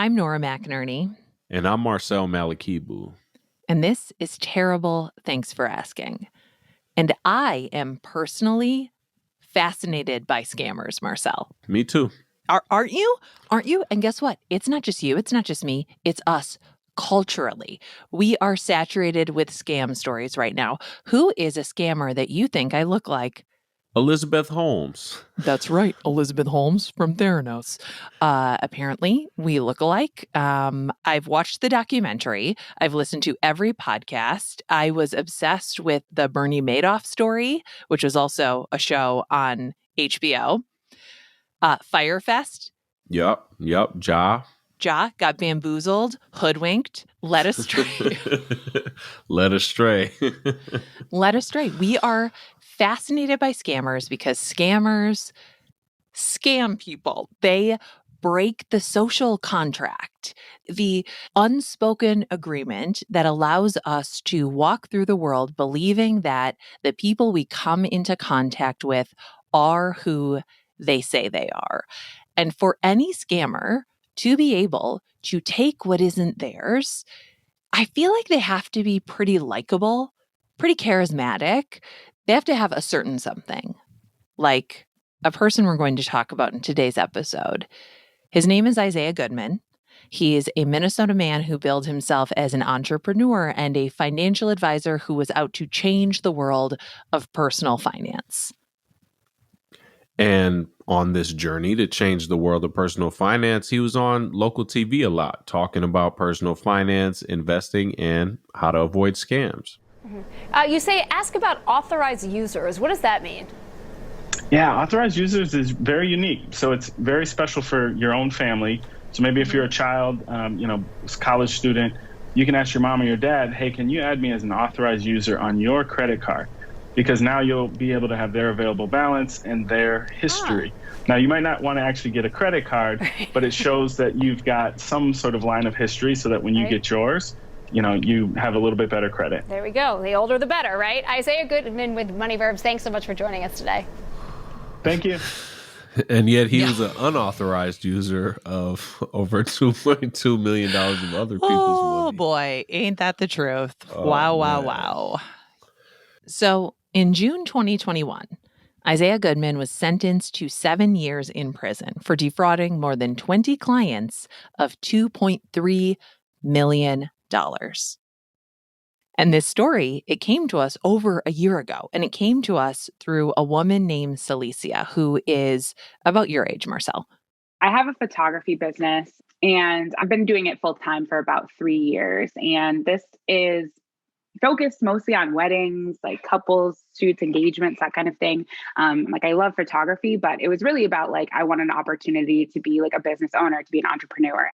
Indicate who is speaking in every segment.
Speaker 1: I'm Nora McInerny.
Speaker 2: And I'm Marcel Malakibu.
Speaker 1: And this is Terrible Thanks for Asking. And I am personally fascinated by scammers, Marcel.
Speaker 2: Me too.
Speaker 1: Aren't you? Aren't you? And guess what? It's not just you. It's not just me. It's us. Culturally, we are saturated with scam stories right now. Who is a scammer that you think I look like?
Speaker 2: Elizabeth Holmes.
Speaker 1: That's right, Elizabeth Holmes from Theranos. Apparently, we look alike. I've watched the documentary. I've listened to every podcast. I was obsessed with the Bernie Madoff story, which was also a show on HBO. Firefest.
Speaker 2: Yep.
Speaker 1: Ja got bamboozled, hoodwinked, led astray.
Speaker 2: Led astray.
Speaker 1: Led astray. We are fascinated by scammers because scammers scam people. They break the social contract, the unspoken agreement that allows us to walk through the world believing that the people we come into contact with are who they say they are. And for any scammer to be able to take what isn't theirs, I feel like they have to be pretty likable, pretty charismatic. They have to have a certain something, like a person we're going to talk about in today's episode. His name is Isaiah Goodman. He is a Minnesota man who billed himself as an entrepreneur and a financial advisor who was out to change the world of personal finance.
Speaker 2: And on this journey to change the world of personal finance, he was on local TV a lot, talking about personal finance, investing, and how to avoid scams.
Speaker 3: Mm-hmm. You say ask about authorized users. What does that mean?
Speaker 4: Yeah, authorized users is very unique. So it's very special for your own family. So maybe if you're a child, college student, you can ask your mom or your dad, hey, can you add me as an authorized user on your credit card? Because now you'll be able to have their available balance and their history. Now, you might not want to actually get a credit card, but it shows that you've got some sort of line of history so that when you get yours, you have a little bit better credit.
Speaker 3: There we go. The older, the better, right? Isaiah Goodman with Money Verbs. Thanks so much for joining us today.
Speaker 4: Thank you.
Speaker 2: And yet he was an unauthorized user of over $2.2 million of other people's money.
Speaker 1: Oh, boy. Ain't that the truth?
Speaker 2: Oh,
Speaker 1: Wow. So in June 2021, Isaiah Goodman was sentenced to 7 years in prison for defrauding more than 20 clients of $2.3 million. And this story, it came to us over a year ago, and it came to us through a woman named Celisia, who is about your age, Marcel.
Speaker 5: I have a photography business, and I've been doing it full time for about 3 years. And this is focused mostly on weddings, like couples, shoots, engagements, that kind of thing. I love photography, but it was really about I want an opportunity to be like a business owner, to be an entrepreneur.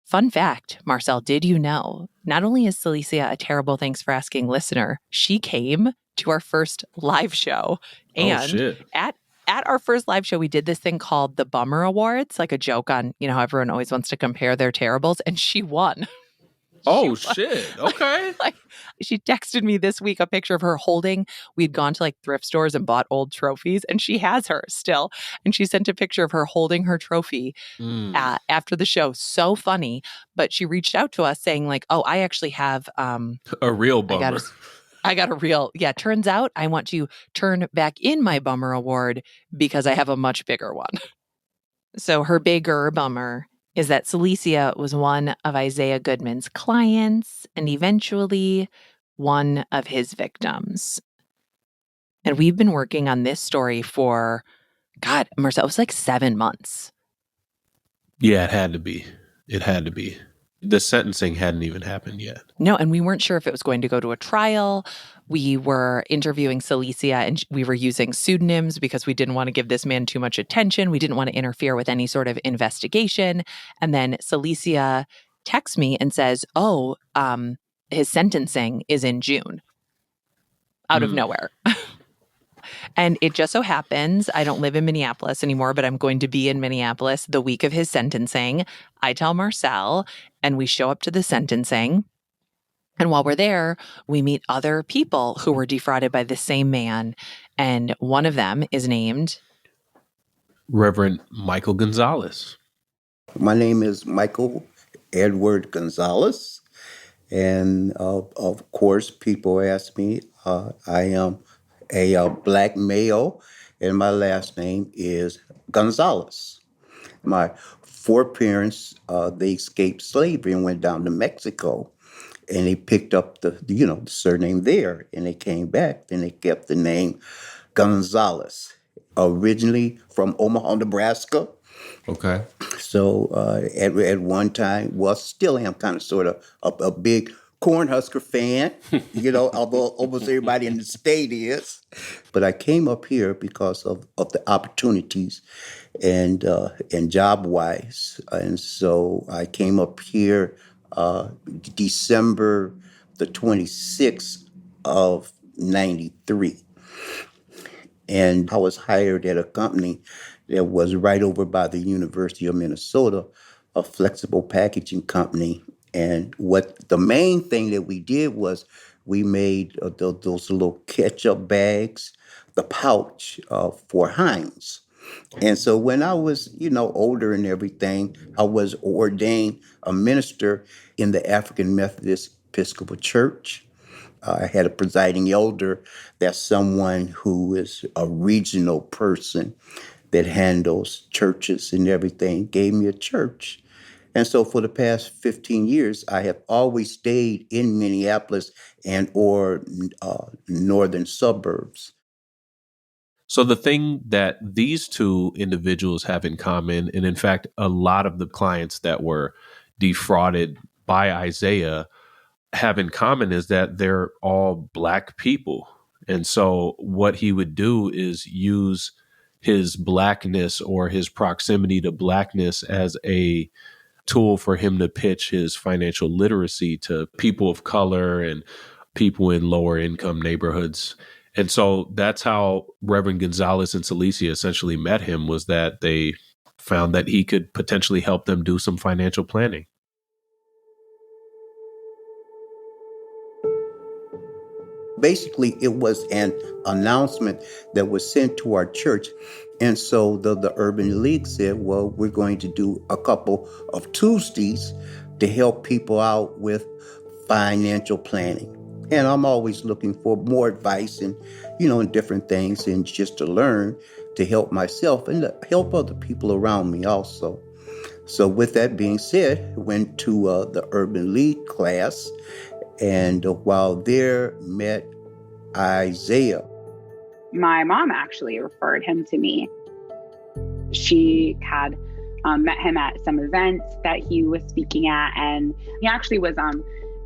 Speaker 1: Fun fact, Marcel, did you know, not only is Celisia a Terrible Thanks for Asking listener, she came to our first live show. And at our first live show, we did this thing called the Bummer Awards, like a joke on, how everyone always wants to compare their terribles, and she won.
Speaker 2: Shit. Okay.
Speaker 1: She texted me this week a picture of her holding. We'd gone to thrift stores and bought old trophies, and she has her still. And she sent a picture of her holding her trophy after the show. So funny. But she reached out to us saying I actually have
Speaker 2: a real bummer.
Speaker 1: I got a real. Yeah. Turns out I want to turn back in my Bummer Award because I have a much bigger one. So her bigger bummer is that Celisia was one of Isaiah Goodman's clients and eventually one of his victims. And we've been working on this story for, Marcel, it was 7 months.
Speaker 2: Yeah, it had to be. The sentencing hadn't even happened yet.
Speaker 1: No, and we weren't sure if it was going to go to a trial. We were interviewing Celisia and we were using pseudonyms because we didn't want to give this man too much attention. We didn't want to interfere with any sort of investigation. And then Celisia texts me and says, his sentencing is in June. Out of nowhere. And it just so happens, I don't live in Minneapolis anymore, but I'm going to be in Minneapolis the week of his sentencing. I tell Marcel, and we show up to the sentencing. And while we're there, we meet other people who were defrauded by the same man. And one of them is named
Speaker 2: Reverend Michael Gonzales.
Speaker 6: My name is Michael Edward Gonzales. And of course, people ask me, I am a black male, and my last name is Gonzales. My foreparents, they escaped slavery and went down to Mexico, and they picked up the surname there, and they came back, and they kept the name Gonzales, originally from Omaha, Nebraska.
Speaker 2: Okay.
Speaker 6: So at one time, well, still am kind of sort of a big Cornhusker fan, although almost everybody in the state is. But I came up here because of the opportunities and job wise. And so I came up here December the 26th of 93. And I was hired at a company that was right over by the University of Minnesota, a flexible packaging company. And what the main thing that we did was we made those little ketchup bags, the pouch for Heinz. And so when I was, older and everything, I was ordained a minister in the African Methodist Episcopal Church. I had a presiding elder. That's someone who is a regional person that handles churches and everything, gave me a church. And so for the past 15 years, I have always stayed in Minneapolis and or northern suburbs.
Speaker 2: So the thing that these two individuals have in common, and in fact, a lot of the clients that were defrauded by Isaiah have in common, is that they're all Black people. And so what he would do is use his Blackness or his proximity to Blackness as a tool for him to pitch his financial literacy to people of color and people in lower income neighborhoods. And so that's how Reverend Gonzales and Celisia essentially met him, was that they found that he could potentially help them do some financial planning.
Speaker 6: Basically, it was an announcement that was sent to our church. And so the Urban League said, well, we're going to do a couple of Tuesdays to help people out with financial planning. And I'm always looking for more advice and, and different things, and just to learn to help myself and to help other people around me also. So with that being said, went to the Urban League class, and while there met Isaiah.
Speaker 5: My mom actually referred him to me. She had met him at some events that he was speaking at, and he actually was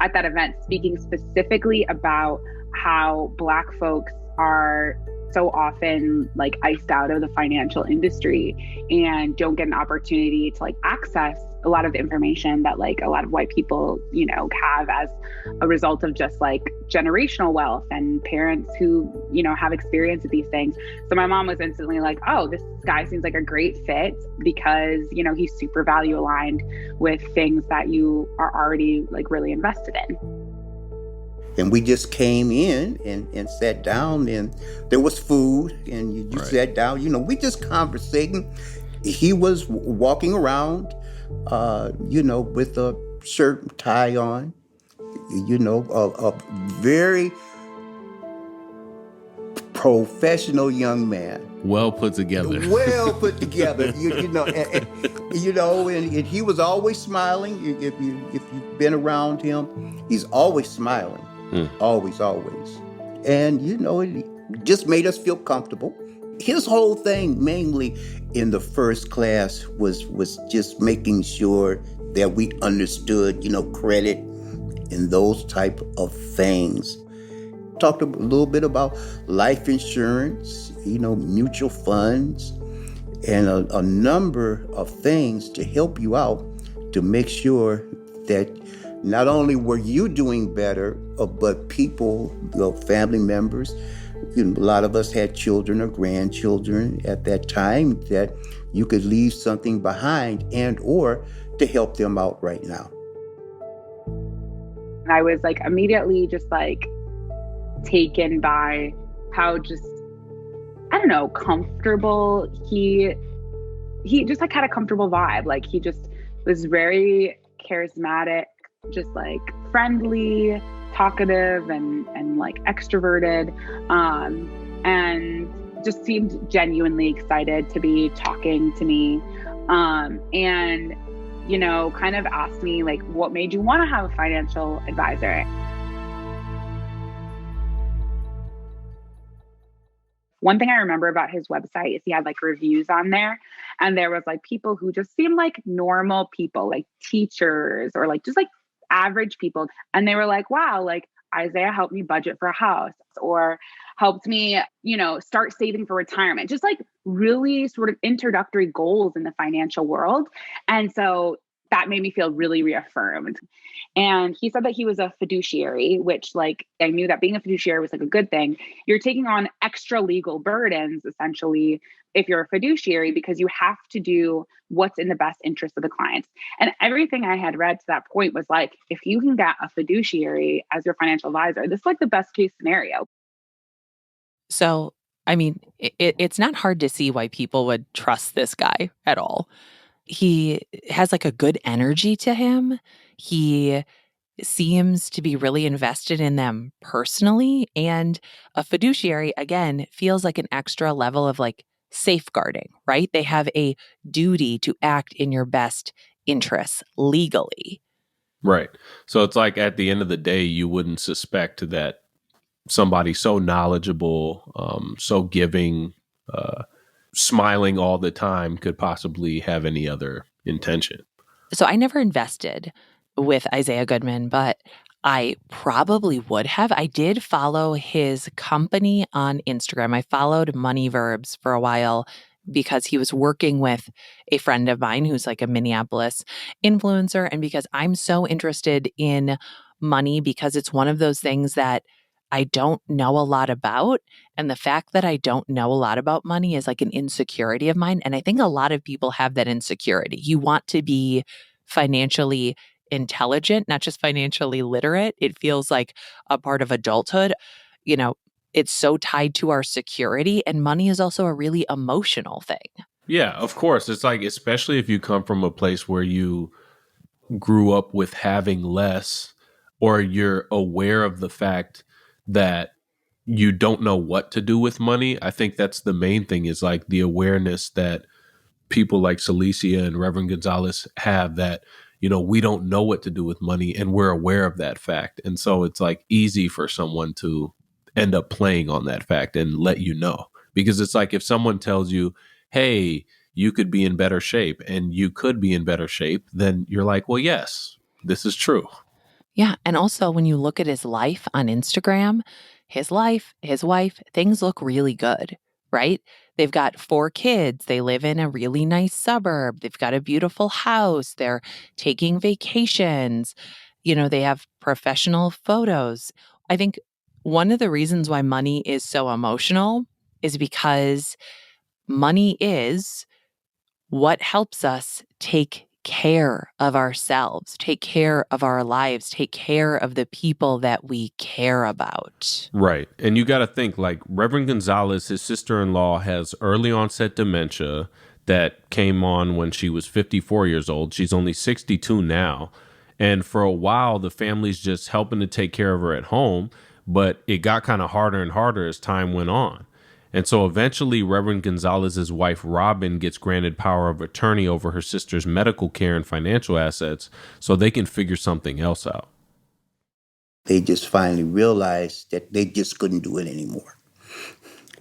Speaker 5: at that event speaking specifically about how Black folks are so often like iced out of the financial industry and don't get an opportunity to like access a lot of the information that like a lot of white people, have as a result of just like generational wealth and parents who, have experience with these things. So my mom was instantly like, oh, this guy seems like a great fit because, he's super value aligned with things that you are already like really invested in.
Speaker 6: And we just came in and sat down, and there was food, and you right. Sat down, we just conversating. He was walking around, with a shirt and tie on, a very professional young man.
Speaker 2: Well put together.
Speaker 6: Well put together. And he was always smiling. If you've been around him, he's always smiling. Always. And, it just made us feel comfortable. His whole thing, mainly in the first class, was just making sure that we understood, credit and those type of things. Talked a little bit about life insurance, mutual funds, and a number of things to help you out to make sure that not only were you doing better, but people, family members, a lot of us had children or grandchildren at that time, that you could leave something behind and or to help them out right now.
Speaker 5: And I was like immediately just like taken by how just, comfortable he just like had a comfortable vibe. Like he just was very charismatic, just like friendly, talkative, and like extroverted, and just seemed genuinely excited to be talking to me, and kind of asked me like, what made you want to have a financial advisor? One thing I remember about his website is he had like reviews on there, and there was like people who just seemed like normal people, like teachers or like just like average people. And they were like, wow, like Isaiah helped me budget for a house or helped me, start saving for retirement, just like really sort of introductory goals in the financial world. And so that made me feel really reaffirmed. And he said that he was a fiduciary, which like I knew that being a fiduciary was like a good thing. You're taking on extra legal burdens, essentially, if you're a fiduciary, because you have to do what's in the best interest of the clients. And everything I had read to that point was like, if you can get a fiduciary as your financial advisor, this is like the best case scenario.
Speaker 1: So, I mean, it's not hard to see why people would trust this guy at all. He has like a good energy to him. He seems to be really invested in them personally. And a fiduciary, again, feels like an extra level of like safeguarding, right? They have a duty to act in your best interests legally.
Speaker 2: Right. So it's like at the end of the day, you wouldn't suspect that somebody so knowledgeable, so giving, smiling all the time could possibly have any other intention.
Speaker 1: So I never invested with Isaiah Goodman, but I probably would have. I did follow his company on Instagram. I followed Money Verbs for a while because he was working with a friend of mine who's like a Minneapolis influencer, and because I'm so interested in money because it's one of those things that I don't know a lot about. And the fact that I don't know a lot about money is like an insecurity of mine. And I think a lot of people have that insecurity. You want to be financially intelligent, not just financially literate. It feels like a part of adulthood. It's so tied to our security, and money is also a really emotional thing.
Speaker 2: Yeah, of course. It's like, especially if you come from a place where you grew up with having less, or you're aware of the fact that you don't know what to do with money. I think that's the main thing, is like the awareness that people like Celisia and Reverend Gonzales have, that, we don't know what to do with money, and we're aware of that fact. And so it's like easy for someone to end up playing on that fact and let you know. Because it's like if someone tells you, hey, you could be in better shape, and you could be in better shape, then you're like, well, yes, this is true.
Speaker 1: Yeah. And also, when you look at his life on Instagram, his life, his wife, things look really good, right? They've got 4 kids. They live in a really nice suburb. They've got a beautiful house. They're taking vacations. They have professional photos. I think one of the reasons why money is so emotional is because money is what helps us take care of ourselves, take care of our lives, take care of the people that we care about.
Speaker 2: Right. And you got to think, like, Reverend Gonzales, his sister-in-law, has early onset dementia that came on when she was 54 years old. She's only 62 now. And for a while, the family's just helping to take care of her at home, but it got kind of harder and harder as time went on. And so eventually, Reverend Gonzales's wife, Robin, gets granted power of attorney over her sister's medical care and financial assets so they can figure something else out.
Speaker 6: They just finally realized that they just couldn't do it anymore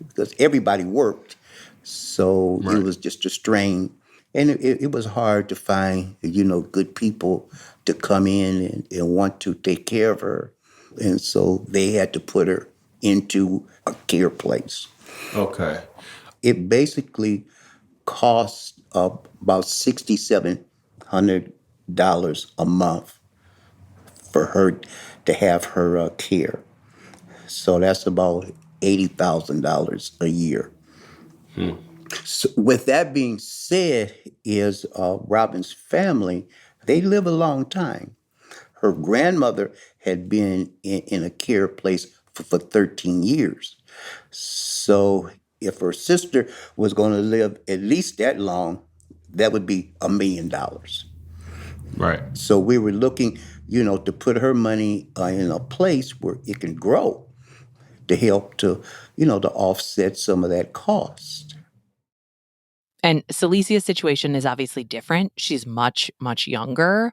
Speaker 6: because everybody worked. So
Speaker 2: Right.
Speaker 6: It was just a strain. And it was hard to find, good people to come in and want to take care of her. And so they had to put her into a care place.
Speaker 2: Okay.
Speaker 6: It basically costs about $6,700 a month for her to have her care. So that's about $80,000 a year. So with that being said, is Robin's family, they live a long time. Her grandmother had been in a care place for 13 years. So if her sister was going to live at least that long, that would be $1 million.
Speaker 2: Right.
Speaker 6: So we were looking, to put her money in a place where it can grow to help to offset some of that cost.
Speaker 1: And Celisia's situation is obviously different. She's much, much younger.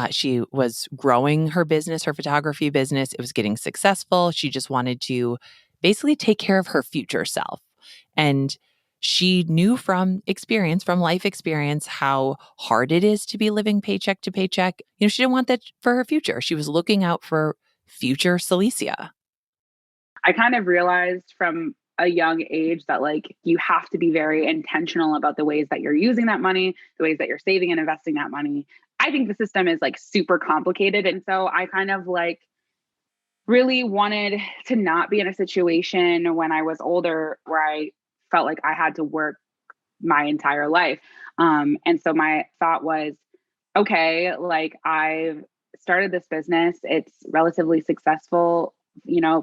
Speaker 1: She was growing her business, her photography business. It was getting successful. She just wanted to basically take care of her future self. And she knew from experience, from life experience, how hard it is to be living paycheck to paycheck. She didn't want that for her future. She was looking out for future Celisia.
Speaker 5: I kind of realized from a young age that you have to be very intentional about the ways that you're using that money, the ways that you're saving and investing that money. I think the system is super complicated. And so I kind of really wanted to not be in a situation when I was older where I felt like I had to work my entire life. And so my thought was, okay, I've started this business. It's relatively successful,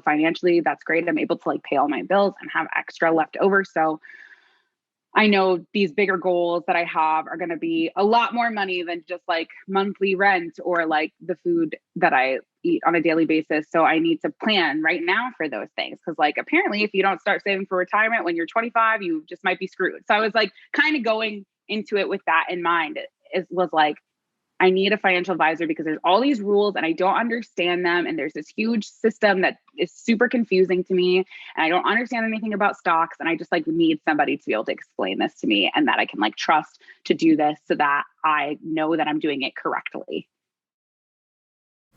Speaker 5: financially. That's great. I'm able to pay all my bills and have extra left over. So I know these bigger goals that I have are going to be a lot more money than just monthly rent or the food that I eat on a daily basis. So I need to plan right now for those things. Cause apparently if you don't start saving for retirement when you're 25, you just might be screwed. So I was kind of going into it with that in mind. It was I need a financial advisor because there's all these rules and I don't understand them. And there's this huge system that is super confusing to me. And I don't understand anything about stocks. And I just need somebody to be able to explain this to me and that I can trust to do this so that I know that I'm doing it correctly.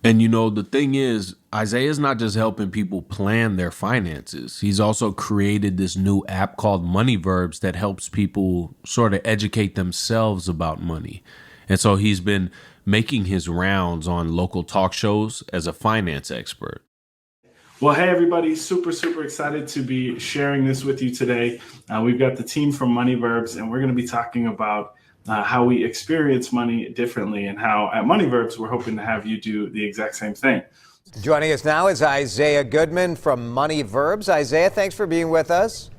Speaker 2: And the thing is, Isaiah's not just helping people plan their finances. He's also created this new app called Money Verbs that helps people sort of educate themselves about money. And so he's been making his rounds on local talk shows as a finance expert.
Speaker 4: Well, hey, everybody. Super, super excited to be sharing this with you today. We've got the team from Money Verbs, and we're going to be talking about how we experience money differently and how at Money Verbs, we're hoping to have you do the exact same thing.
Speaker 7: Joining us now is Isaiah Goodman from Money Verbs. Isaiah, thanks for being with us.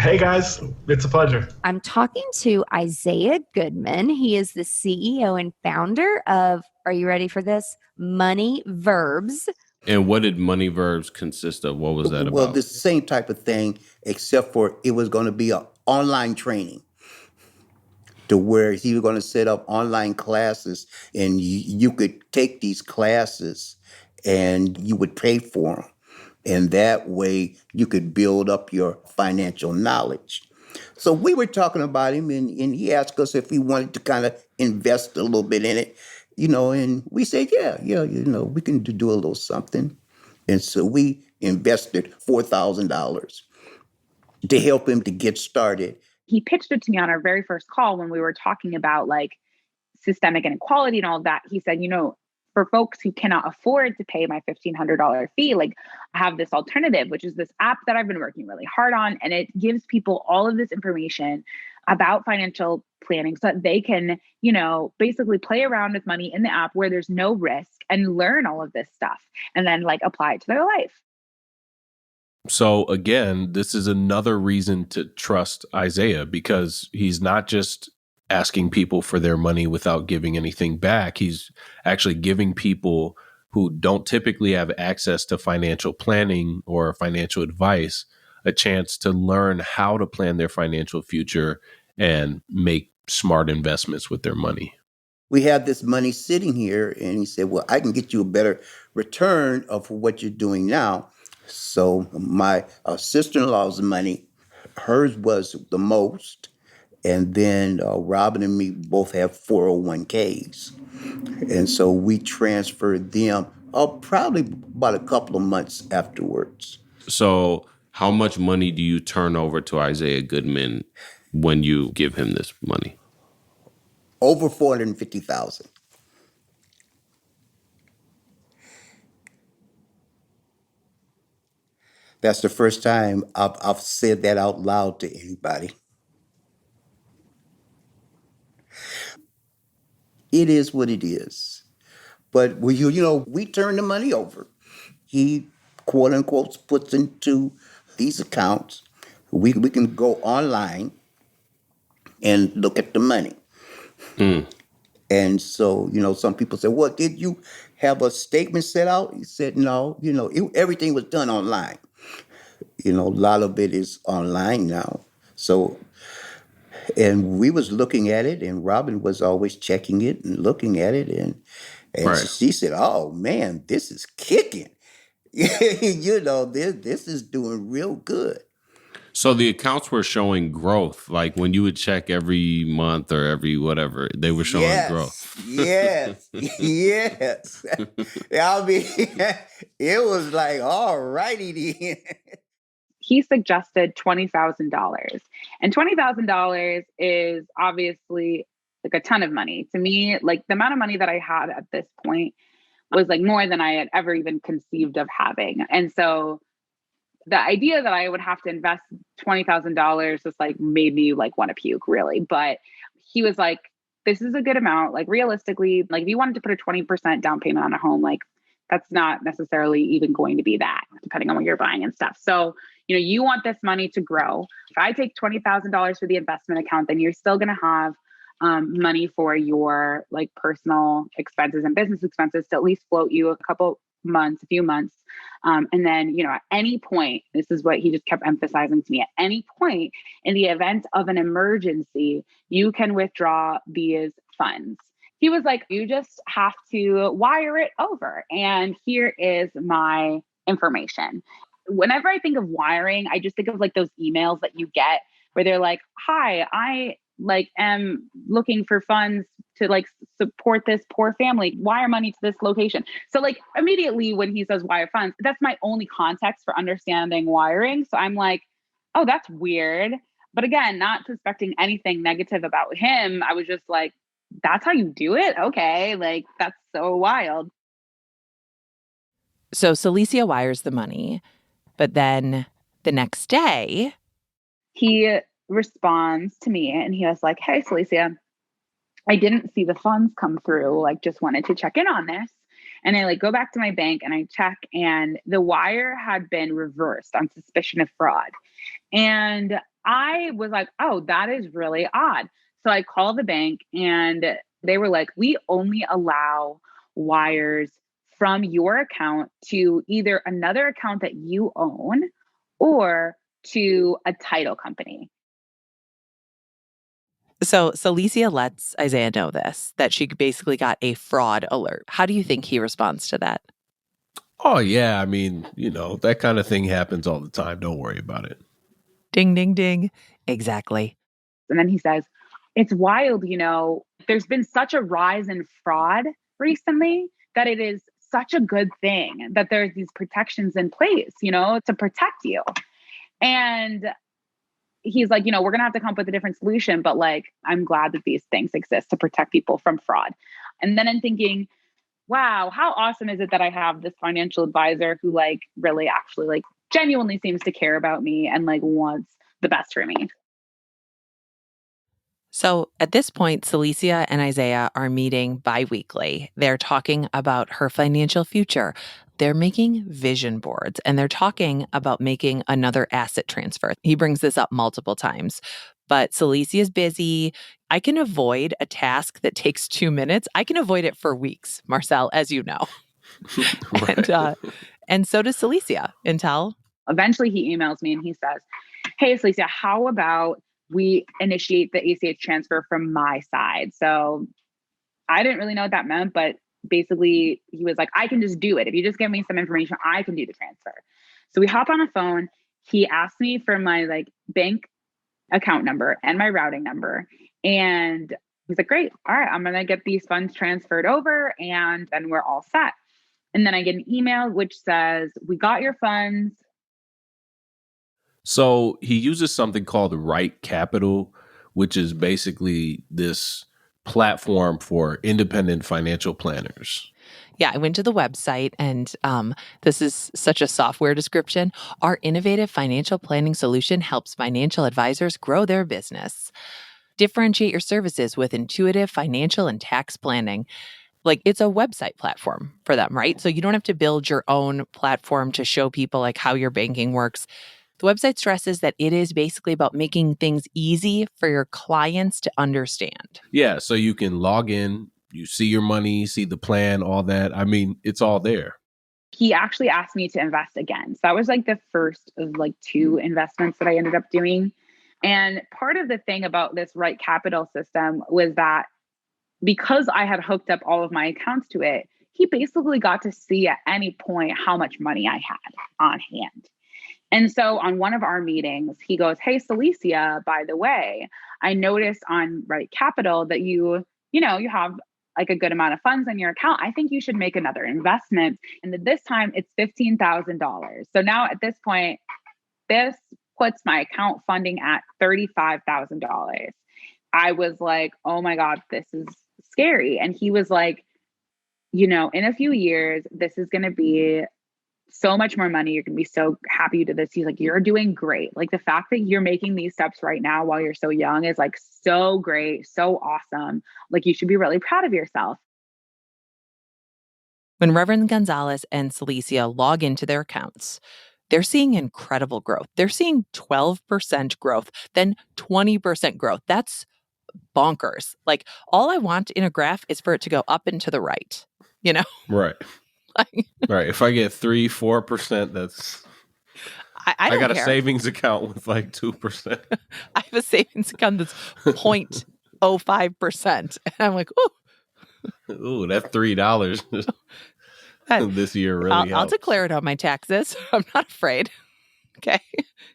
Speaker 4: Hey, guys. It's a pleasure.
Speaker 8: I'm talking to Isaiah Goodman. He is the CEO and founder of, are you ready for this? Money Verbs.
Speaker 2: And what did Money Verbs consist of? What was that about?
Speaker 6: Well, the same type of thing, except for it was going to be an online training to where he was going to set up online classes and you could take these classes and you would pay for them. And that way you could build up your financial knowledge. So we were talking about him and he asked us if we wanted to kind of invest a little bit in it, and we said, yeah, we can do a little something. And so we invested $4,000 to help him to get started.
Speaker 5: He pitched it to me on our very first call when we were talking about systemic inequality and all of that. He said, for folks who cannot afford to pay my $1,500 fee, I have this alternative, which is this app that I've been working really hard on. And it gives people all of this information about financial planning so that they can, basically play around with money in the app where there's no risk and learn all of this stuff and then apply it to their life.
Speaker 2: So again, this is another reason to trust Isaiah because he's not just asking people for their money without giving anything back. He's actually giving people who don't typically have access to financial planning or financial advice a chance to learn how to plan their financial future and make smart investments with their money.
Speaker 6: We have this money sitting here, and he said, well, I can get you a better return of what you're doing now. So my sister-in-law's money, hers was the most. And then Robin and me both have 401ks. And so we transferred them probably about a couple of months afterwards.
Speaker 2: So how much money do you turn over to Isaiah Goodman when you give him this money?
Speaker 6: Over $450,000. That's the first time I've said that out loud to anybody. It is what it is. But we turn the money over. He, quote unquote, puts into these accounts. We can go online and look at the money. And so, some people say, well, did you have a statement set out? He said, no, everything was done online. A lot of it is online now. So, and we was looking at it, and Robin was always checking it and looking at it. And
Speaker 2: Right.
Speaker 6: she said, oh man, this is kicking. This is doing real good.
Speaker 2: So the accounts were showing growth. Like when you would check every month or every whatever, they were showing growth.
Speaker 6: Yes. Yes. I mean, it was like, all righty then.
Speaker 5: He suggested $20,000. And $20,000 is obviously like a ton of money. To me, like the amount of money that I had at this point was like more than I had ever even conceived of having. And so the idea that I would have to invest $20,000 just like made me like want to puke, really. But he was like, this is a good amount. Like realistically, like if you wanted to put a 20% down payment on a home, like that's not necessarily even going to be that, depending on what you're buying and stuff. So, you want this money to grow. If I take $20,000 for the investment account, then you're still going to have money for your like personal expenses and business expenses to at least float you a few months. And then, at any point, this is what he just kept emphasizing to me, at any point in the event of an emergency, you can withdraw these funds. He was like, you just have to wire it over. And here is my information. Whenever I think of wiring, I just think of like those emails that you get where they're like, hi, I am looking for funds to like support this poor family, wire money to this location. So like immediately when he says wire funds, that's my only context for understanding wiring. So I'm like, oh, that's weird. But again, not suspecting anything negative about him. I was just like, that's how you do it? Okay. Like that's so wild.
Speaker 1: So Celisia wires the money, but then the next day,
Speaker 5: he responds to me and he was like, hey, Celisia, I didn't see the funds come through. Like, just wanted to check in on this. And I like go back to my bank and I check, and the wire had been reversed on suspicion of fraud. And I was like, oh, that is really odd. So I called the bank and they were like, we only allow wires from your account to either another account that you own or to a title company.
Speaker 1: So Celisia lets Isaiah know this, that she basically got a fraud alert. How do you think he responds to that?
Speaker 2: Oh, yeah. I mean, that kind of thing happens all the time. Don't worry about it.
Speaker 1: Ding, ding, ding. Exactly.
Speaker 5: And then he says, it's wild, there's been such a rise in fraud recently that it is such a good thing that there's these protections in place, to protect you. And he's like, we're going to have to come up with a different solution, but like, I'm glad that these things exist to protect people from fraud. And then I'm thinking, wow, how awesome is it that I have this financial advisor who like really actually like genuinely seems to care about me and like wants the best for me.
Speaker 1: So at this point, Celisia and Isaiah are meeting bi-weekly. They're talking about her financial future. They're making vision boards, and they're talking about making another asset transfer. He brings this up multiple times, but Celisia is busy. I can avoid a task that takes 2 minutes. I can avoid it for weeks, Marcel, as you know.
Speaker 2: Right.
Speaker 1: And so does Celisia. Intel.
Speaker 5: Eventually he emails me and he says, hey, Celisia, how about we initiate the ACH transfer from my side? So I didn't really know what that meant, but basically he was like, I can just do it. If you just give me some information, I can do the transfer. So we hop on a phone. He asked me for my like bank account number and my routing number. And he's like, great. All right, I'm going to get these funds transferred over and then we're all set. And then I get an email which says, we got your funds.
Speaker 2: So he uses something called Right Capital, which is basically this platform for independent financial planners.
Speaker 1: Yeah, I went to the website, and this is such a software description. Our innovative financial planning solution helps financial advisors grow their business. Differentiate your services with intuitive financial and tax planning. Like, it's a website platform for them, right? So you don't have to build your own platform to show people like how your banking works. The website stresses that it is basically about making things easy for your clients to understand.
Speaker 2: Yeah, so you can log in You see your money, see the plan, all that. I mean, it's all there.
Speaker 5: He actually asked me to invest again. So that was like the first of like 2 investments that I ended up doing. And part of the thing about this Right Capital system was that because I had hooked up all of my accounts to it, he basically got to see at any point how much money I had on hand. And so on one of our meetings, he goes, "Hey, Celisia, by the way, I noticed on Right Capital that you have like a good amount of funds in your account. I think you should make another investment." And this time it's $15,000. So now at this point, this puts my account funding at $35,000. I was like, "Oh my God, this is scary." And he was like, "In a few years, this is going to be so much more money. You're going to be so happy you did this." He's like, "You're doing great. Like the fact that you're making these steps right now while you're so young is like so great, so awesome. Like you should be really proud of yourself."
Speaker 1: When Reverend Gonzales and Celisia log into their accounts, they're seeing incredible growth. They're seeing 12% growth, then 20% growth. That's bonkers. Like all I want in a graph is for it to go up and to the right,
Speaker 2: Right. Right. If I get 3-4%, that's
Speaker 1: I don't
Speaker 2: got
Speaker 1: care.
Speaker 2: a savings account with like 2%.
Speaker 1: I have a savings account that's 0.05%. And I'm like,
Speaker 2: Ooh, that $3 this year really
Speaker 1: I'll
Speaker 2: helps.
Speaker 1: declare it on my taxes. I'm not afraid. Okay.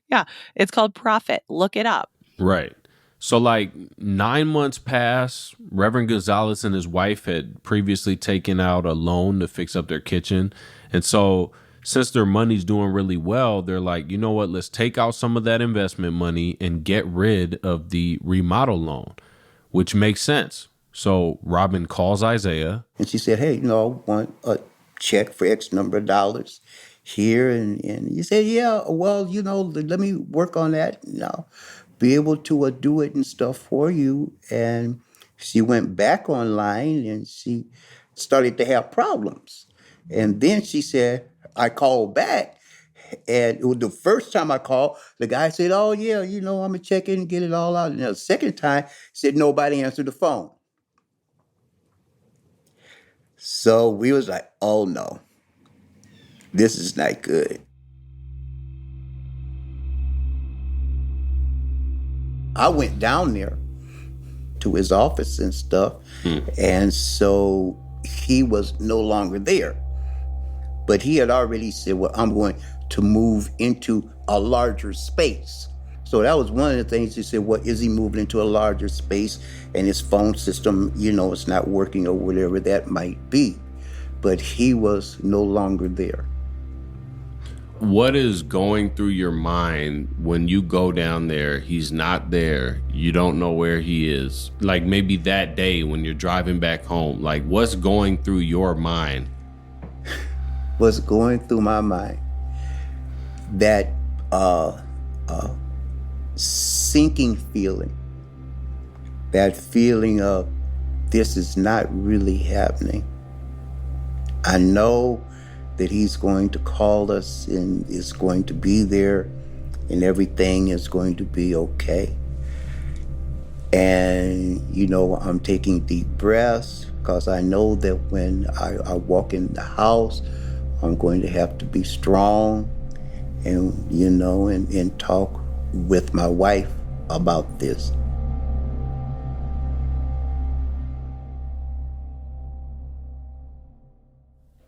Speaker 1: Yeah. It's called profit. Look it up.
Speaker 2: Right. So like 9 months pass, Reverend Gonzales and his wife had previously taken out a loan to fix up their kitchen. And so since their money's doing really well, they're like, you know what, let's take out some of that investment money and get rid of the remodel loan, which makes sense. So Robin calls Isaiah.
Speaker 6: And she said, "Hey, I want a check for X number of dollars here." And you said, "Yeah, well, let me work on that. Be able to do it and stuff for you." And she went back online and she started to have problems. And then she said, I called back. And it was the first time I called, the guy said, "Oh, yeah, I'm going to check in and get it all out." And the second time, he said nobody answered the phone. So we was like, oh, no, this is not good. I went down there to his office and stuff. And so he was no longer there. But he had already said, "Well, I'm going to move into a larger space." So that was one of the things he said, "Well, is he moving into a larger space and his phone system, it's not working or whatever that might be." But he was no longer there.
Speaker 2: What is going through your mind when you go down there? He's not there. You don't know where he is. Like maybe that day when you're driving back home, like what's going through your mind?
Speaker 6: What's going through my mind? That sinking feeling. That feeling of this is not really happening. I know that he's going to call us and is going to be there and everything is going to be okay. And, I'm taking deep breaths because I know that when I walk in the house, I'm going to have to be strong and, and talk with my wife about this.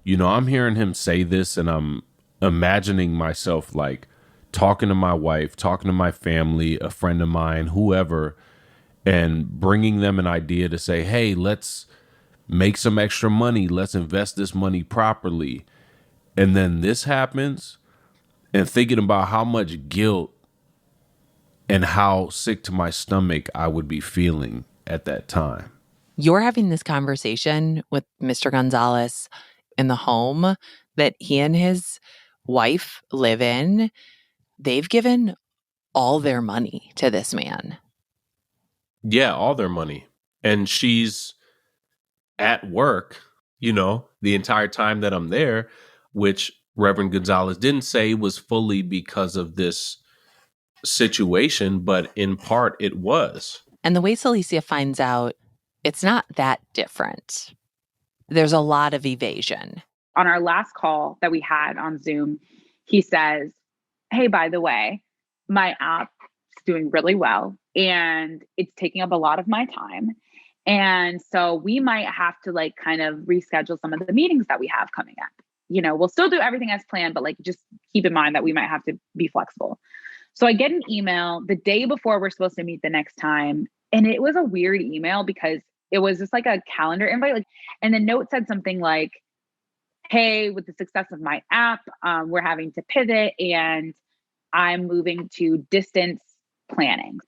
Speaker 2: I'm hearing him say this and I'm imagining myself like talking to my wife, talking to my family, a friend of mine, whoever, and bringing them an idea to say, hey, let's make some extra money. Let's invest this money properly. And then this happens and thinking about how much guilt and how sick to my stomach I would be feeling at that time.
Speaker 1: You're having this conversation with Mr. Gonzales in the home that he and his wife live in. They've given all their money to this man.
Speaker 2: Yeah, all their money. And she's at work, the entire time that I'm there, which Reverend Gonzales didn't say was fully because of this situation, but in part it was.
Speaker 1: And the way Celisia finds out it's not that different. There's a lot of evasion.
Speaker 5: On our last call that we had on Zoom, he says, hey, by the way, my app is doing really well and it's taking up a lot of my time. And so we might have to like kind of reschedule some of the meetings that we have coming up. You know, we'll still do everything as planned, but like just keep in mind that we might have to be flexible. So I get an email the day before we're supposed to meet the next time. And it was a weird email because it was just like a calendar invite. Like, and the note said something like, hey, with the success of my app, we're having to pivot and I'm moving to distance planning.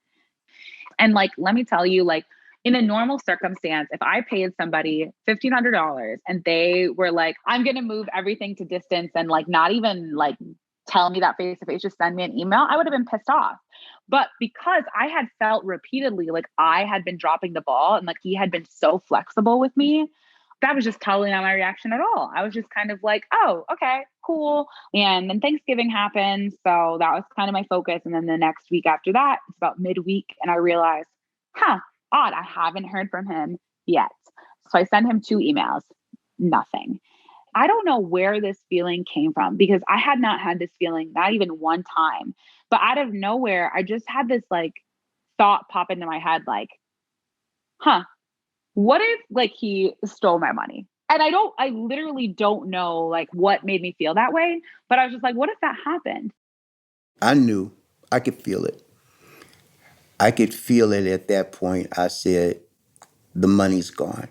Speaker 5: And like, let me tell you, like in a normal circumstance, if I paid somebody $1,500 and they were like, I'm going to move everything to distance and like, not even like tell me that face to face, just send me an email, I would have been pissed off. But because I had felt repeatedly like I had been dropping the ball and like he had been so flexible with me, that was just totally not my reaction at all. I was just kind of like, oh, okay, cool. And then Thanksgiving happened. So that was kind of my focus. And then the next week after that, it's about midweek. And I realized, odd, I haven't heard from him yet. So I sent him 2 emails, nothing. I don't know where this feeling came from because I had not had this feeling, not even one time. But out of nowhere, I just had this like thought pop into my head, like, what if like he stole my money? And I literally don't know like what made me feel that way. But I was just like, what if that happened?
Speaker 6: I knew. I could feel it. I could feel it at that point. I said, the money's gone.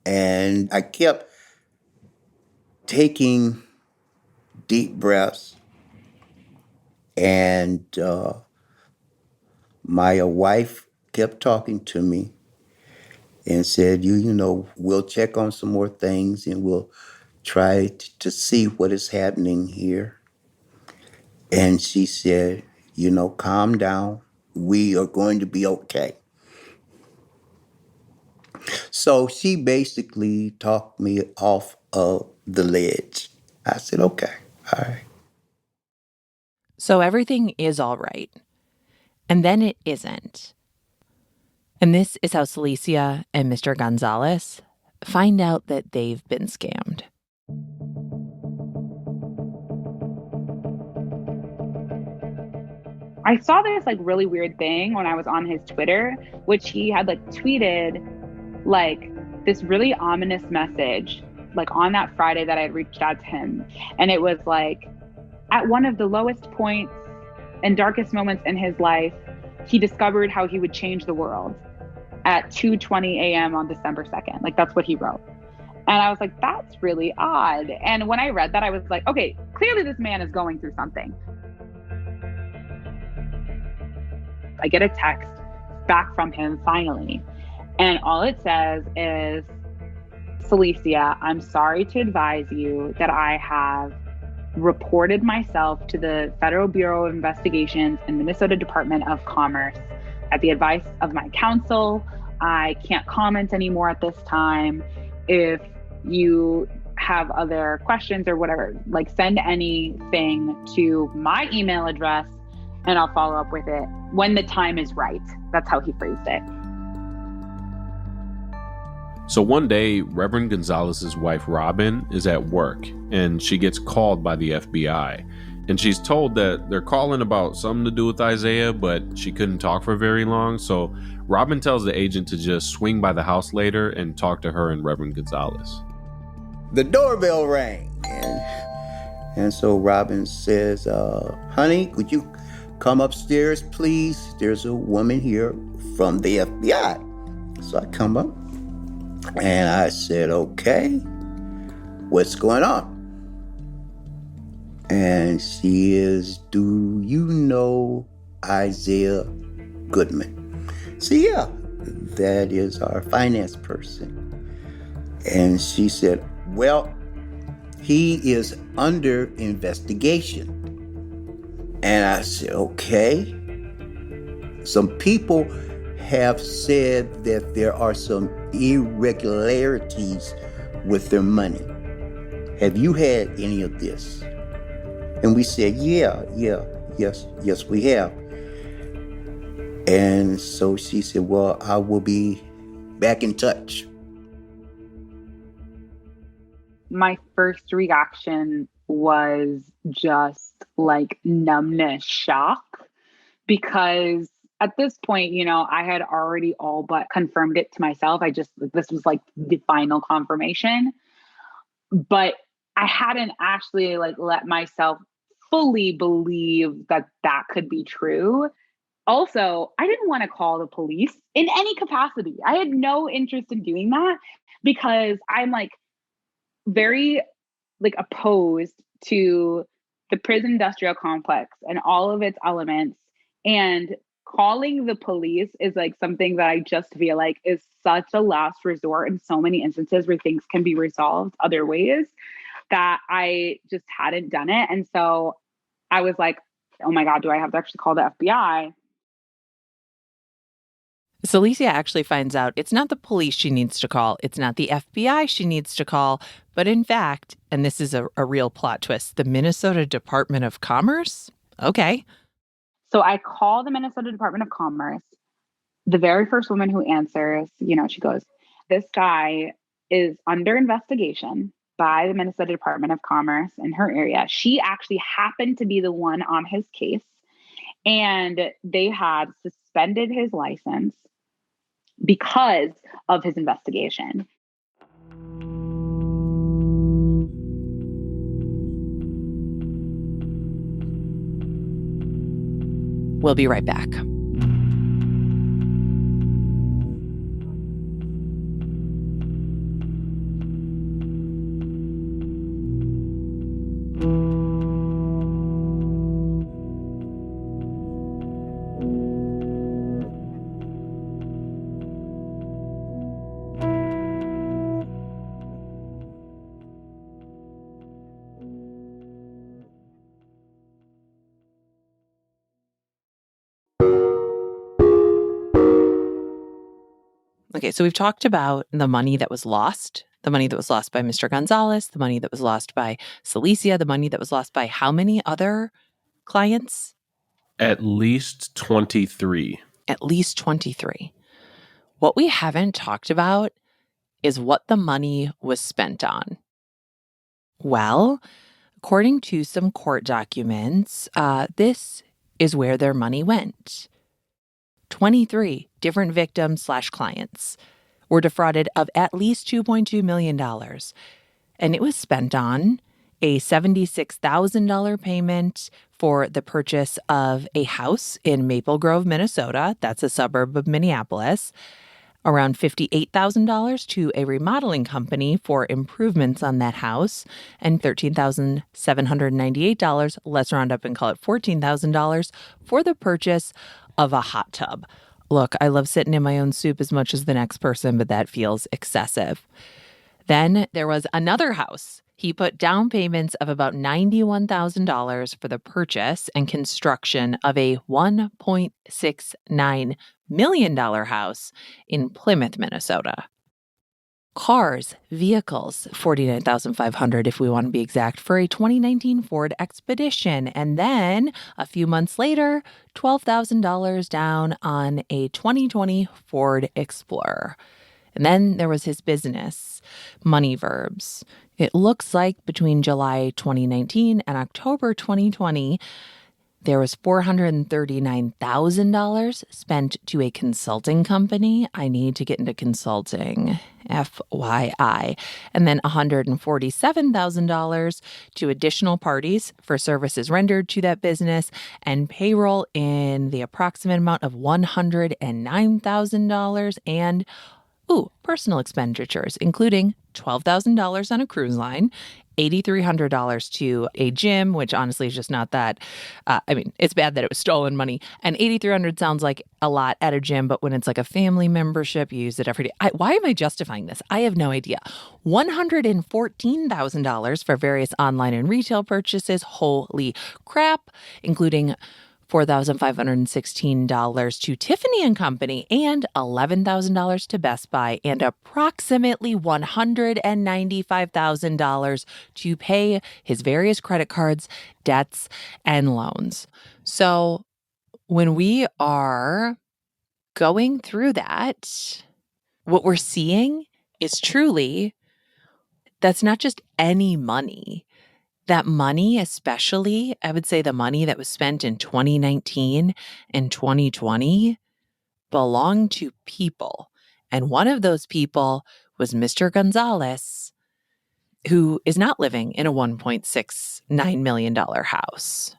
Speaker 6: And I kept taking deep breaths. And my wife kept talking to me and said, you know, we'll check on some more things and we'll try to see what is happening here. And she said, you know, calm down. We are going to be okay. So she basically talked me off of the ledge. I said, okay, all right.
Speaker 1: So everything is all right. And then it isn't. And this is how Celisia and Mr. Gonzales find out that they've been scammed.
Speaker 5: I saw this like really weird thing when I was on his Twitter, which he had like tweeted like this really ominous message, like on that Friday that I had reached out to him. And it was like, at one of the lowest points and darkest moments in his life, he discovered how he would change the world at 2:20 a.m. on December 2nd. Like that's what he wrote. And I was like, that's really odd. And when I read that, I was like, okay, clearly this man is going through something. I get a text back from him finally. And all it says is, Celisia, I'm sorry to advise you that I have reported myself to the Federal Bureau of Investigations and Minnesota Department of Commerce at the advice of my counsel. I can't comment anymore at this time. If you have other questions or whatever, like send anything to my email address and I'll follow up with it when the time is right. That's how he phrased it.
Speaker 2: So one day, Reverend Gonzales' wife, Robin, is at work and she gets called by the FBI. And she's told that they're calling about something to do with Isaiah, but she couldn't talk for very long. So Robin tells the agent to just swing by the house later and talk to her and Reverend Gonzales.
Speaker 6: The doorbell rang. And so Robin says, honey, would you come upstairs, please? There's a woman here from the FBI. So I come up and I said, okay, what's going on? And she is, do you know Isaiah Goodman? So yeah, that is our finance person. And she said, well, he is under investigation. And I said, okay. Some people have said that there are some irregularities with their money. Have you had any of this? And we said, yes, we have. And so she said, well, I will be back in touch.
Speaker 5: My first reaction was just like numbness, shock, because at this point, I had already all but confirmed it to myself. This was like the final confirmation, but I hadn't actually let myself fully believe that that could be true. Also, I didn't want to call the police in any capacity. I had no interest in doing that because I'm very opposed to the prison industrial complex and all of its elements. And calling the police is something that I just feel like is such a last resort in so many instances where things can be resolved other ways, that I just hadn't done it. And so I was like, oh my God, do I have to actually call the FBI?
Speaker 1: Celisia actually finds out it's not the police she needs to call. It's not the FBI she needs to call. But in fact, and this is a real plot twist, the Minnesota Department of Commerce? Okay.
Speaker 5: So I call the Minnesota Department of Commerce. The very first woman who answers, she goes, this guy is under investigation by the Minnesota Department of Commerce in her area. She actually happened to be the one on his case. And they had suspended his license because of his investigation.
Speaker 1: We'll be right back. Okay, so we've talked about the money that was lost, the money that was lost by Mr. Gonzales, the money that was lost by Celisia, the money that was lost by how many other clients?
Speaker 2: At least 23.
Speaker 1: At least 23. What we haven't talked about is what the money was spent on. Well, according to some court documents, this is where their money went. 23 different victims/clients were defrauded of at least $2.2 million. And it was spent on a $76,000 payment for the purchase of a house in Maple Grove, Minnesota. That's a suburb of Minneapolis. Around $58,000 to a remodeling company for improvements on that house, and $13,798, let's round up and call it $14,000, for the purchase of a hot tub. Look, I love sitting in my own soup as much as the next person, but that feels excessive. Then there was another house. He put down payments of about $91,000 for the purchase and construction of a $1.69 million house in Plymouth, Minnesota. Cars, vehicles, $49,500 if we want to be exact, for a 2019 Ford Expedition. And then a few months later, $12,000 down on a 2020 Ford Explorer. And then there was his business, Money Verbs. It looks like between July 2019 and October 2020, there was $439,000 spent to a consulting company. I need to get into consulting, FYI. And then $147,000 to additional parties for services rendered to that business, and payroll in the approximate amount of $109,000, and personal expenditures, including $12,000 on a cruise line, $8,300 to a gym, which honestly is just not that. It's bad that it was stolen money. And $8,300 sounds like a lot at a gym, but when it's like a family membership, you use it every day. Why am I justifying this? I have no idea. $114,000 for various online and retail purchases. Holy crap, including $4,516 to Tiffany & Company, and $11,000 to Best Buy, and approximately $195,000 to pay his various credit cards, debts, and loans. So when we are going through that, what we're seeing is truly that's not just any money. That money, especially, I would say the money that was spent in 2019 and 2020, belonged to people. And one of those people was Mr. Gonzales, who is not living in a $1.69 million house.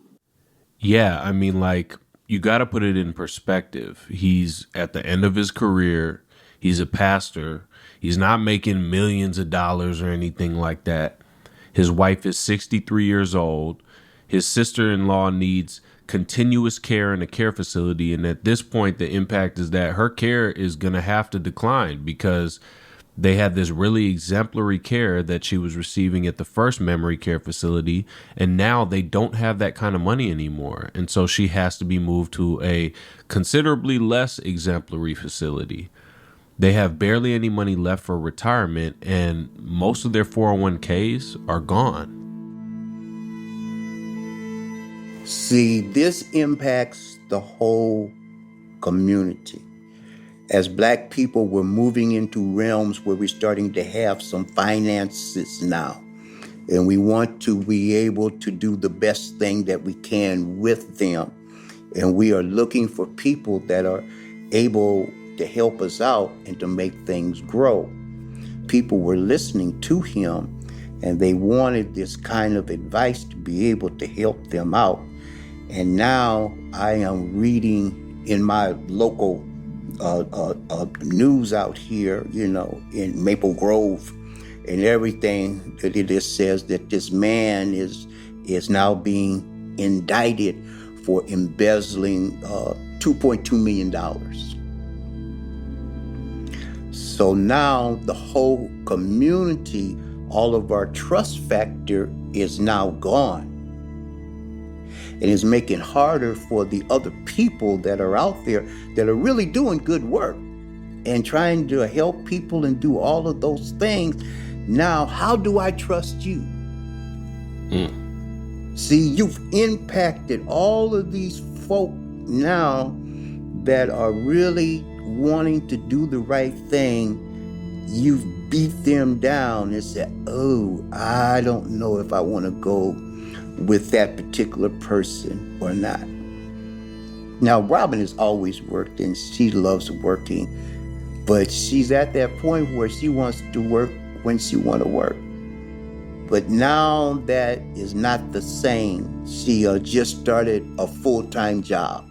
Speaker 2: Yeah, I mean, like, you got to put it in perspective. He's at the end of his career. He's a pastor. He's not making millions of dollars or anything like that. His wife is 63 years old. His sister-in-law needs continuous care in a care facility. And at this point, the impact is that her care is going to have to decline because they had this really exemplary care that she was receiving at the first memory care facility, and now they don't have that kind of money anymore. And so she has to be moved to a considerably less exemplary facility. They have barely any money left for retirement, and most of their 401ks are gone.
Speaker 6: See, this impacts the whole community. As Black people, we're moving into realms where we're starting to have some finances now. And we want to be able to do the best thing that we can with them. And we are looking for people that are able to help us out and to make things grow. People were listening to him, and they wanted this kind of advice to be able to help them out. And now I am reading in my local news out here, in Maple Grove and everything, that it just says that this man is now being indicted for embezzling $2.2 million. So now the whole community, all of our trust factor is now gone. And it's making harder for the other people that are out there that are really doing good work and trying to help people and do all of those things. Now, how do I trust you? See, you've impacted all of these folk now that are really wanting to do the right thing. You've beat them down and said, oh, I don't know if I want to go with that particular person or not. Now, Robin has always worked and she loves working, but she's at that point where she wants to work when she wants to work. But now that is not the same. She just started a full-time job.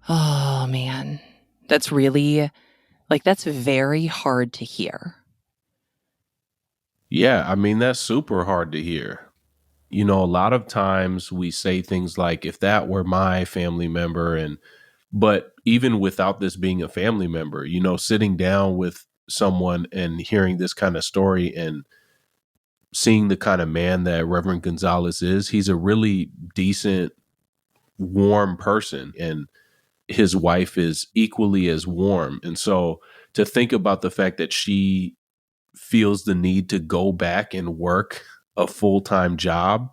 Speaker 1: Oh, man. That's really, that's very hard to hear.
Speaker 2: Yeah, I mean, that's super hard to hear. A lot of times we say things like, if that were my family member, but even without this being a family member, sitting down with someone and hearing this kind of story and seeing the kind of man that Reverend Gonzales is, he's a really decent, warm person, and his wife is equally as warm. And so to think about the fact that she feels the need to go back and work a full-time job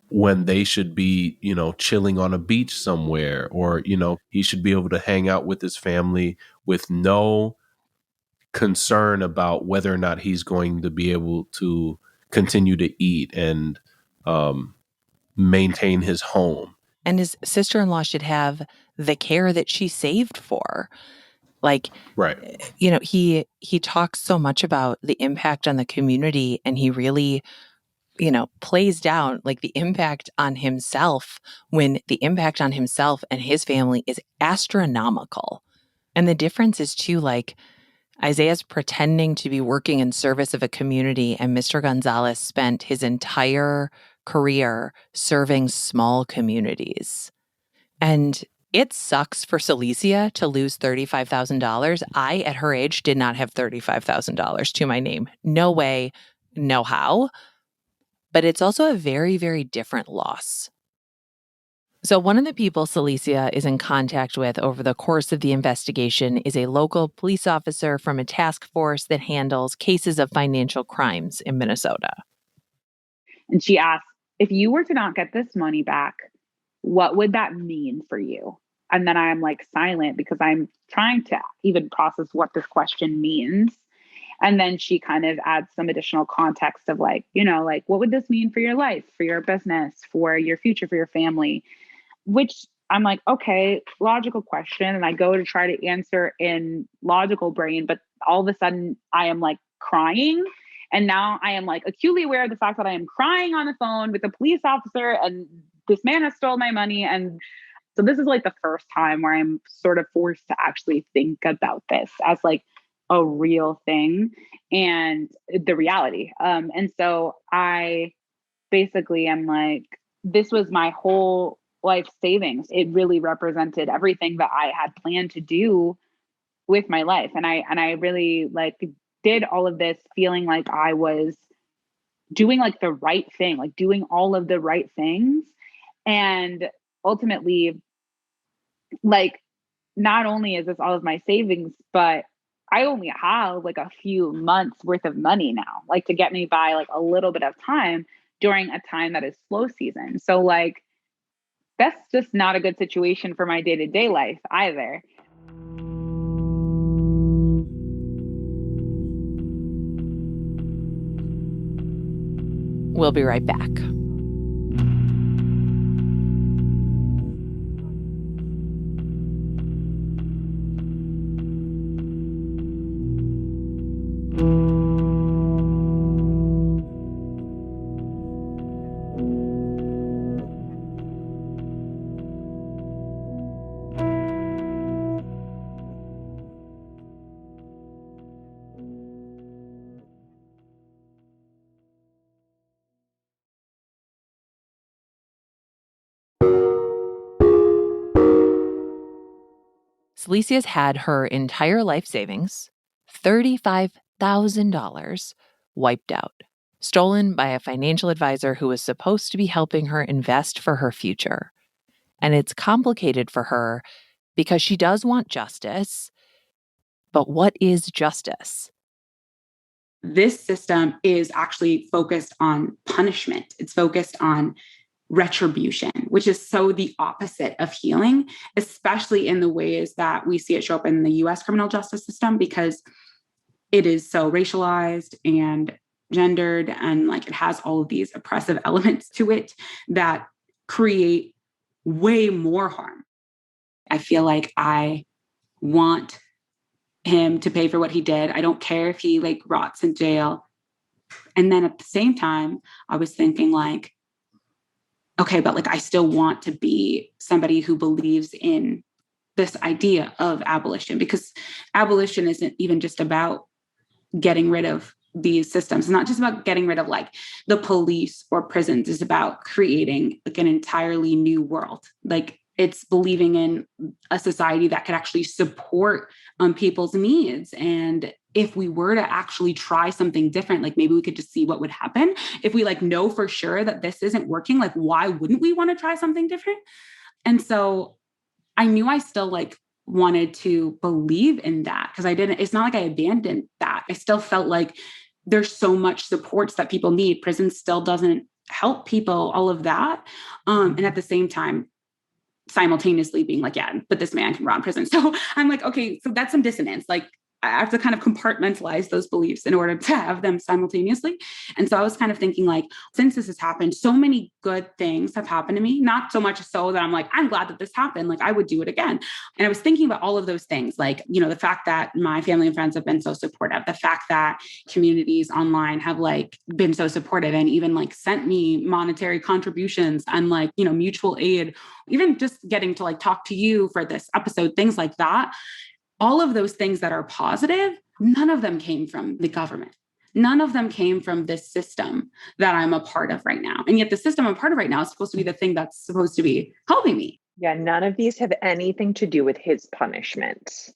Speaker 2: when they should be, chilling on a beach somewhere, or, he should be able to hang out with his family with no concern about whether or not he's going to be able to continue to eat and maintain his home.
Speaker 1: And his sister-in-law should have the care that she saved for. Right. He talks so much about the impact on the community, and he really, plays down the impact on himself, when the impact on himself and his family is astronomical. And the difference is too, Isaiah's pretending to be working in service of a community, and Mr. Gonzales spent his entire career serving small communities. And it sucks for Celisia to lose $35,000. I, at her age, did not have $35,000 to my name. No way, no how. But it's also a very, very different loss. So one of the people Celisia is in contact with over the course of the investigation is a local police officer from a task force that handles cases of financial crimes in Minnesota.
Speaker 5: And she asked if you were to not get this money back, what would that mean for you? And then I'm like silent because I'm trying to even process what this question means. And then she kind of adds some additional context of like, like, what would this mean for your life, for your business, for your future, for your family? Which I'm like, okay, logical question. And I go to try to answer in logical brain, but all of a sudden I am like crying. And now I am like acutely aware of the fact that I am crying on the phone with a police officer and this man has stolen my money. And so this is like the first time where I'm sort of forced to actually think about this as like a real thing and the reality. And so I basically am like, this was my whole life savings. It really represented everything that I had planned to do with my life. And I really like did all of this feeling like I was doing like the right thing, like doing all of the right things. And ultimately, like, not only is this all of my savings, but I only have like a few months worth of money now, like to get me by like a little bit of time during a time that is slow season. So like, that's just not a good situation for my day-to-day life either.
Speaker 1: We'll be right back. Celisia's had her entire life savings, $35,000, wiped out, stolen by a financial advisor who was supposed to be helping her invest for her future. And it's complicated for her because she does want justice. But what is justice?
Speaker 9: This system is actually focused on punishment. It's focused on retribution, which is so the opposite of healing, especially in the ways that we see it show up in the US criminal justice system, because it is so racialized and gendered, and like it has all of these oppressive elements to it that create way more harm. I feel like I want him to pay for what he did. I don't care if he like rots in jail. And then at the same time, I was thinking like, okay, but like I still want to be somebody who believes in this idea of abolition, because abolition isn't even just about getting rid of these systems. It's not just about getting rid of like the police or prisons. It's about creating like an entirely new world. Like it's believing in a society that could actually support people's needs. And if we were to actually try something different, like maybe we could just see what would happen. If we like know for sure that this isn't working, like why wouldn't we want to try something different? And so I knew I still like wanted to believe in that, because it's not like I abandoned that. I still felt like there's so much supports that people need. Prison still doesn't help people, all of that. And at the same time, simultaneously being like, yeah, but this man can rot in prison. So I'm like, okay, so that's some dissonance. Like I have to kind of compartmentalize those beliefs in order to have them simultaneously. And so I was kind of thinking like, since this has happened, so many good things have happened to me, not so much so that I'm like, I'm glad that this happened. Like I would do it again. And I was thinking about all of those things, like, you know, the fact that my family and friends have been so supportive, the fact that communities online have like been so supportive and even like sent me monetary contributions and like, you know, mutual aid, even just getting to like talk to you for this episode, things like that. All of those things that are positive, none of them came from the government. None of them came from this system that I'm a part of right now. And yet the system I'm a part of right now is supposed to be the thing that's supposed to be helping me.
Speaker 10: Yeah, none of these have anything to do with his punishment.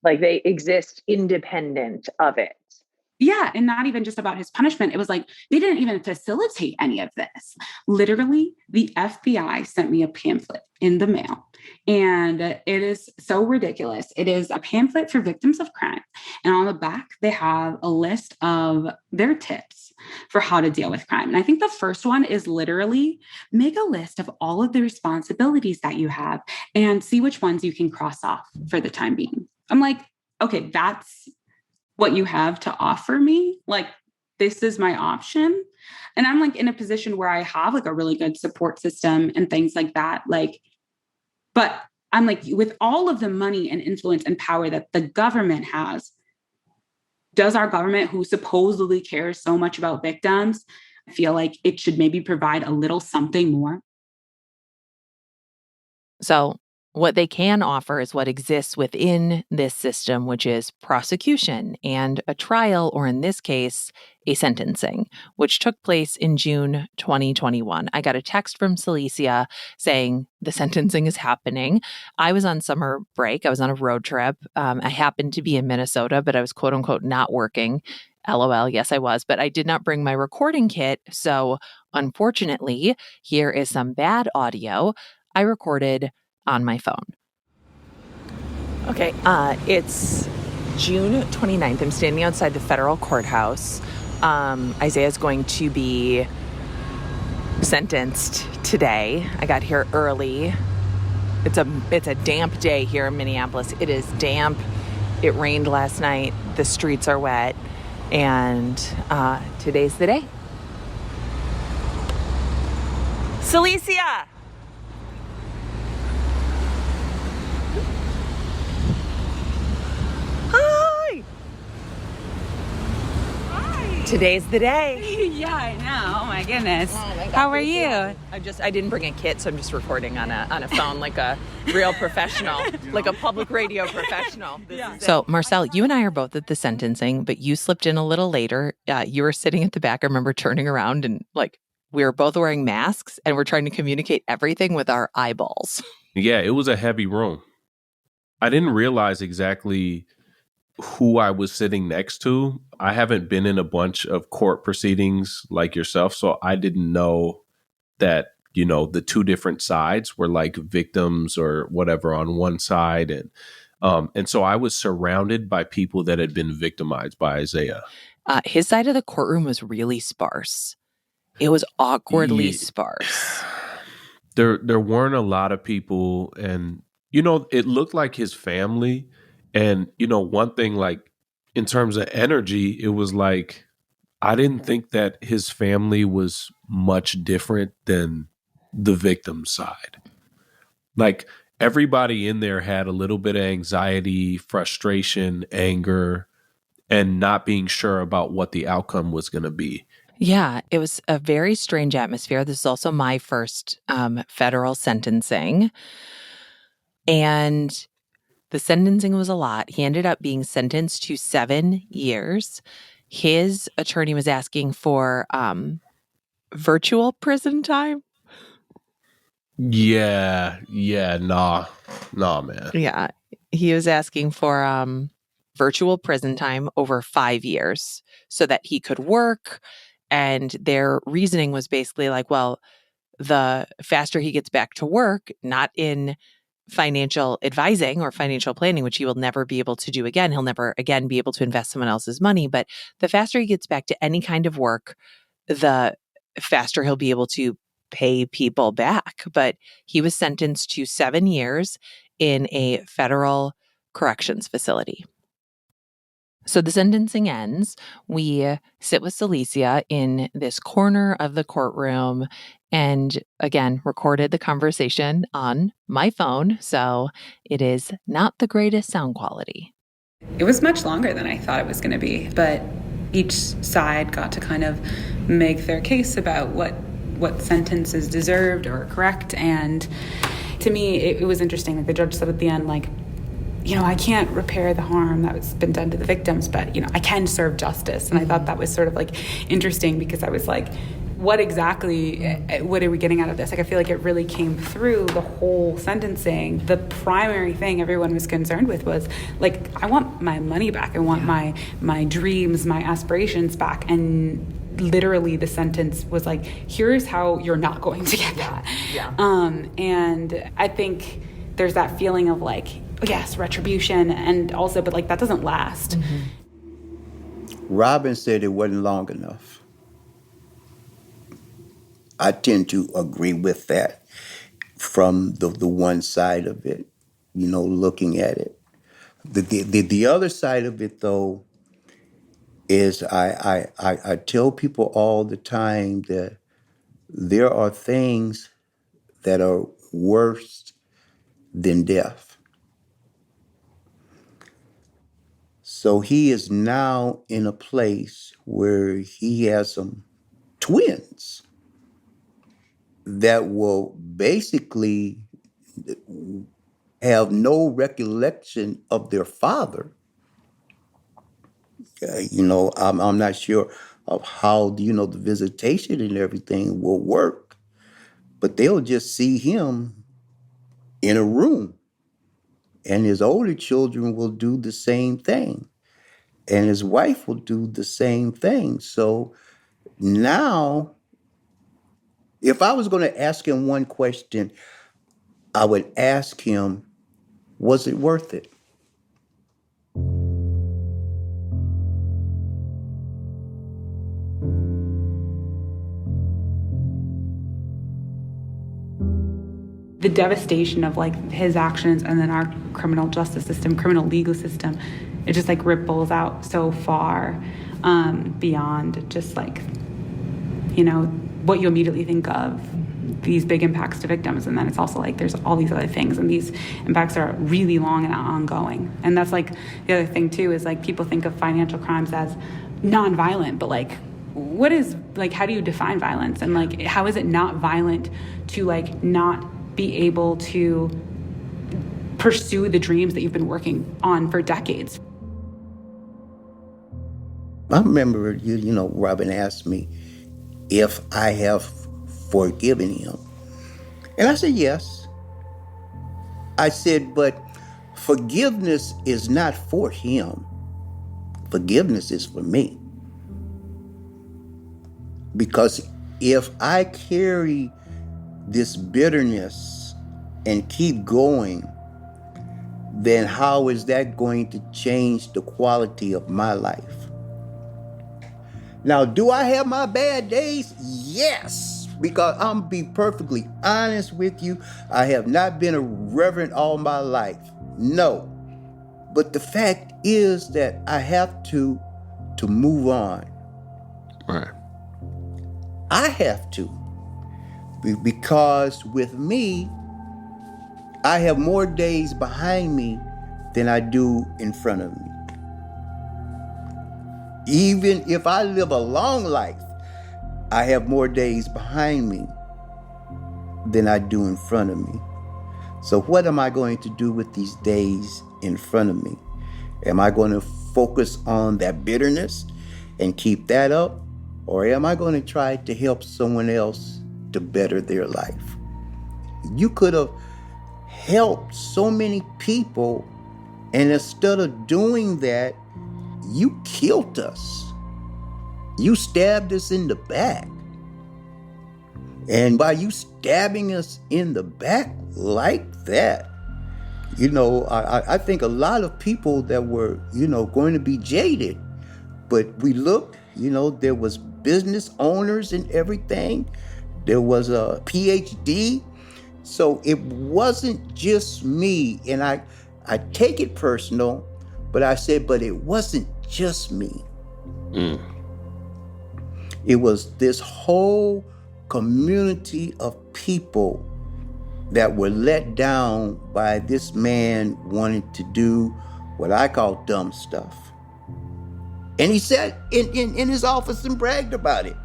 Speaker 10: Like they exist independent of it.
Speaker 9: Yeah. And not even just about his punishment. It was like, they didn't even facilitate any of this. Literally, the FBI sent me a pamphlet in the mail. And it is so ridiculous. It is a pamphlet for victims of crime. And on the back, they have a list of their tips for how to deal with crime. And I think the first one is literally make a list of all of the responsibilities that you have and see which ones you can cross off for the time being. I'm like, okay, that's what you have to offer me. Like, this is my option. And I'm like in a position where I have like a really good support system and things like that. Like, but I'm like, with all of the money and influence and power that the government has, does our government, who supposedly cares so much about victims, feel like it should maybe provide a little something more?
Speaker 1: So what they can offer is what exists within this system, which is prosecution and a trial, or in this case, a sentencing, which took place in June 2021. I got a text from Celisia saying the sentencing is happening. I was on summer break. I was on a road trip. I happened to be in Minnesota, but I was quote unquote not working. LOL, yes, I was, but I did not bring my recording kit. So unfortunately, here is some bad audio I recorded on my phone. Okay, it's June 29th. I'm standing outside the federal courthouse. Isaiah is going to be sentenced today. I got here early. It's a damp day here in Minneapolis. It is damp. It rained last night. The streets are wet. And today's the day. Celisia! Hi!
Speaker 11: Hi!
Speaker 1: Today's the day.
Speaker 11: Yeah, I know. Oh my goodness.
Speaker 1: Oh my God.
Speaker 11: How are you?
Speaker 1: I didn't bring a kit, so I'm just recording on a phone like a real professional, like a public radio professional. So Marcel, you and I are both at the sentencing, but you slipped in a little later. You were sitting at the back. I remember turning around and like we were both wearing masks and we're trying to communicate everything with our eyeballs.
Speaker 2: Yeah, it was a heavy room. I didn't realize exactly who I was sitting next to. I haven't been in a bunch of court proceedings like yourself, so I didn't know that, you know, the two different sides were like victims or whatever on one side. And so I was surrounded by people that had been victimized by Isaiah.
Speaker 1: His side of the courtroom was really sparse. It was awkwardly sparse.
Speaker 2: There weren't a lot of people, and, you know, it looked like his family. And, you know, one thing, like in terms of energy, it was like, I didn't think that his family was much different than the victim side. Like everybody in there had a little bit of anxiety, frustration, anger, and not being sure about what the outcome was going to be.
Speaker 1: Yeah, it was a very strange atmosphere. This is also my first federal sentencing. And the sentencing was a lot. He ended up being sentenced to 7 years. His attorney was asking for virtual prison time.
Speaker 2: Nah, man.
Speaker 1: Yeah, he was asking for virtual prison time over 5 years so that he could work. And their reasoning was basically like, well, the faster he gets back to work, not in financial advising or financial planning, which he will never be able to do again. He'll never again be able to invest someone else's money. But the faster he gets back to any kind of work, the faster he'll be able to pay people back. But he was sentenced to 7 years in a federal corrections facility. So the sentencing ends. We sit with Celisia in this corner of the courtroom and, again, recorded the conversation on my phone. So it is not the greatest sound quality.
Speaker 11: It was much longer than I thought it was going to be, but each side got to kind of make their case about what sentence is deserved or correct. And to me, it was interesting. Like the judge said at the end, like, you know, I can't repair the harm that's been done to the victims, but, you know, I can serve justice. And I thought that was sort of like interesting because I was like, what are we getting out of this? Like, I feel like it really came through the whole sentencing. The primary thing everyone was concerned with was like, I want my money back. I want my dreams, my aspirations back. And literally the sentence was like, here's how you're not going to get that. Yeah. And I think there's that feeling of like, yes, retribution, and also, but like that doesn't last.
Speaker 6: Robin said it wasn't long enough. I tend to agree with that from the one side of it, looking at it. The other side of it, though, is I tell people all the time that there are things that are worse than death. So he is now in a place where he has some twins that will basically have no recollection of their father. I'm not sure of how, the visitation and everything will work, but they'll just see him in a room. And his older children will do the same thing. And his wife will do the same thing. So now, if I was going to ask him one question, I would ask him, was it worth it?
Speaker 11: The devastation of like his actions and then our criminal justice system, criminal legal system, it just like ripples out so far beyond just like, what you immediately think of, these big impacts to victims. And then it's also like there's all these other things, and these impacts are really long and ongoing. And that's like the other thing too, is like people think of financial crimes as nonviolent, but like what is, like, how do you define violence? And like, how is it not violent to like not be able to pursue the dreams that you've been working on for decades?
Speaker 6: I remember, Robin asked me if I have forgiven him. And I said, yes. I said, but forgiveness is not for him. Forgiveness is for me. Because if I carry this bitterness and keep going, then how is that going to change the quality of my life? Now, do I have my bad days? Yes, because I'm be perfectly honest with you. I have not been a reverend all my life. No. But the fact is that I have to move on.
Speaker 2: Right.
Speaker 6: I have to. Because with me, I have more days behind me than I do in front of me. Even if I live a long life, I have more days behind me than I do in front of me. So what am I going to do with these days in front of me? Am I going to focus on that bitterness and keep that up? Or am I going to try to help someone else to better their life? You could have helped so many people, and instead of doing that, you killed us. You stabbed us in the back. And by you stabbing us in the back like that, I think a lot of people that were, going to be jaded, but we looked, there was business owners and everything. There was a PhD. So it wasn't just me. And I take it personal, but I said, but it wasn't just me. It was this whole community of people that were let down by this man wanting to do what I call dumb stuff. And he sat in his office and bragged about it.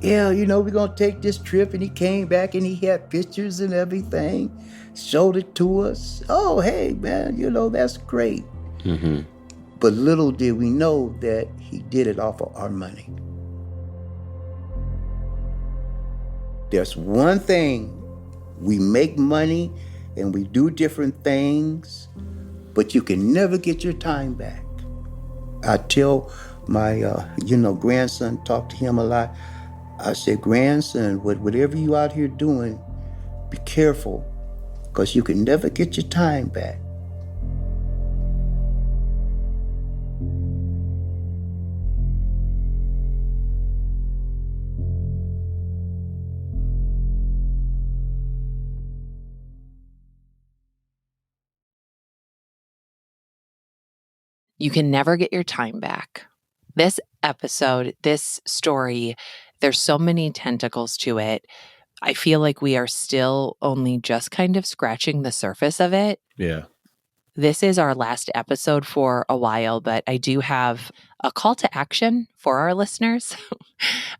Speaker 6: Yeah, we're going to take this trip. And he came back and he had pictures and everything, showed it to us. Oh, hey, man, that's great. Mm-hmm. But little did we know that he did it off of our money. There's one thing, we make money and we do different things, but you can never get your time back. I tell my, grandson, talk to him a lot. I said, grandson, whatever you out here doing, be careful, because you can never get your time back.
Speaker 1: You can never get your time back. This episode, this story, there's so many tentacles to it. I feel like we are still only just kind of scratching the surface of it.
Speaker 2: Yeah.
Speaker 1: This is our last episode for a while, but I do have a call to action for our listeners.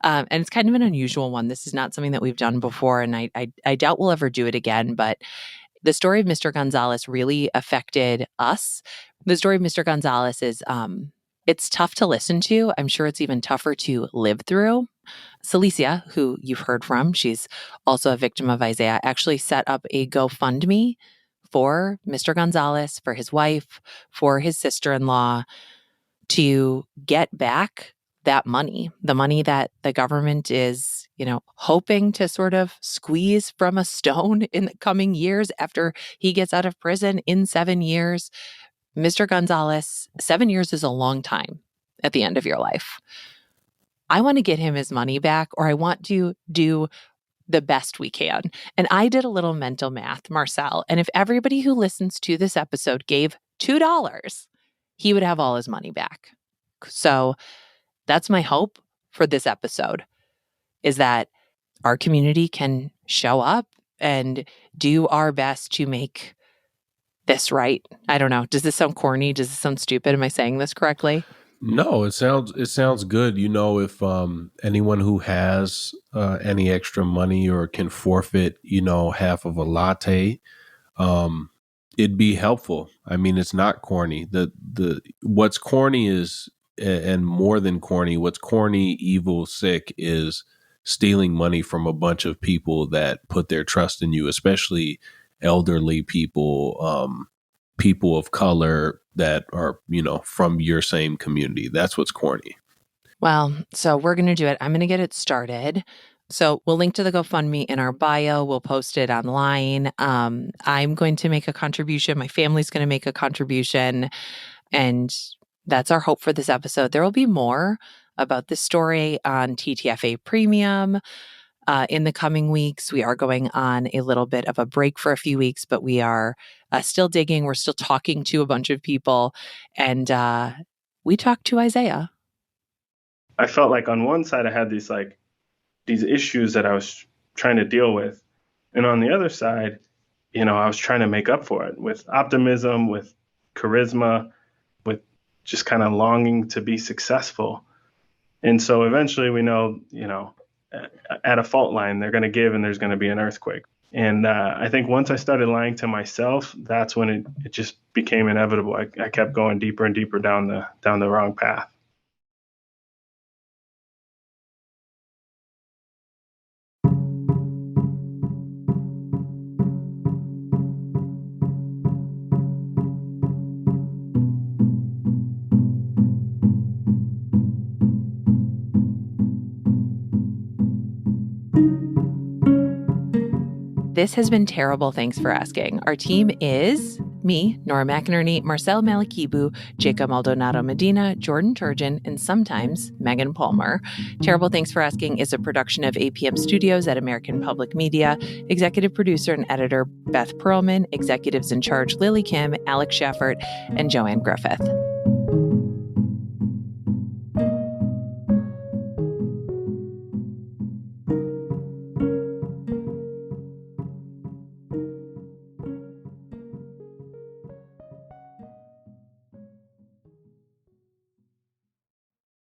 Speaker 1: And it's kind of an unusual one. This is not something that we've done before, and I doubt we'll ever do it again. But the story of Mr. Gonzales really affected us. The story of Mr. Gonzales is, it's tough to listen to. I'm sure it's even tougher to live through. Celisia, who you've heard from, she's also a victim of Isaiah, actually set up a GoFundMe for Mr. Gonzales, for his wife, for his sister-in-law, to get back that money, the money that the government is, hoping to sort of squeeze from a stone in the coming years after he gets out of prison in 7 years. Mr. Gonzales, 7 years is a long time at the end of your life. I want to get him his money back, or I want to do the best we can. And I did a little mental math, Marcel, and if everybody who listens to this episode gave $2, he would have all his money back. So that's my hope for this episode, is that our community can show up and do our best to make this right. I don't know. Does this sound corny? Does this sound stupid? Am I saying this correctly?
Speaker 2: No, it sounds good. If anyone who has any extra money or can forfeit, half of a latte, it'd be helpful. I mean, it's not corny. The what's corny is, and more than corny, what's corny, evil, sick is stealing money from a bunch of people that put their trust in you, especially elderly people, people of color that are, from your same community. That's what's corny.
Speaker 1: Well, so we're going to do it. I'm going to get it started. So we'll link to the GoFundMe in our bio. We'll post it online. I'm going to make a contribution. My family's going to make a contribution. And that's our hope for this episode. There will be more about this story on TTFA Premium in the coming weeks. We are going on a little bit of a break for a few weeks, but we are still digging. We're still talking to a bunch of people. And we talked to Isaiah.
Speaker 4: I felt like on one side I had these issues that I was trying to deal with. And on the other side, I was trying to make up for it with optimism, with charisma, with just kind of longing to be successful. And so eventually we know, at a fault line, they're going to give and there's going to be an earthquake. And I think once I started lying to myself, that's when it just became inevitable. I kept going deeper and deeper down the wrong path.
Speaker 1: This has been Terrible. Thanks for asking. Our team is me, Nora McInerny, Marcel Malakibu, Jacob Maldonado Medina, Jordan Turgeon, and sometimes Megan Palmer. Terrible. Thanks for asking is a production of APM Studios at American Public Media. Executive producer and editor Beth Perlman. Executives in charge Lily Kim, Alex Shaffert, and Joanne Griffith.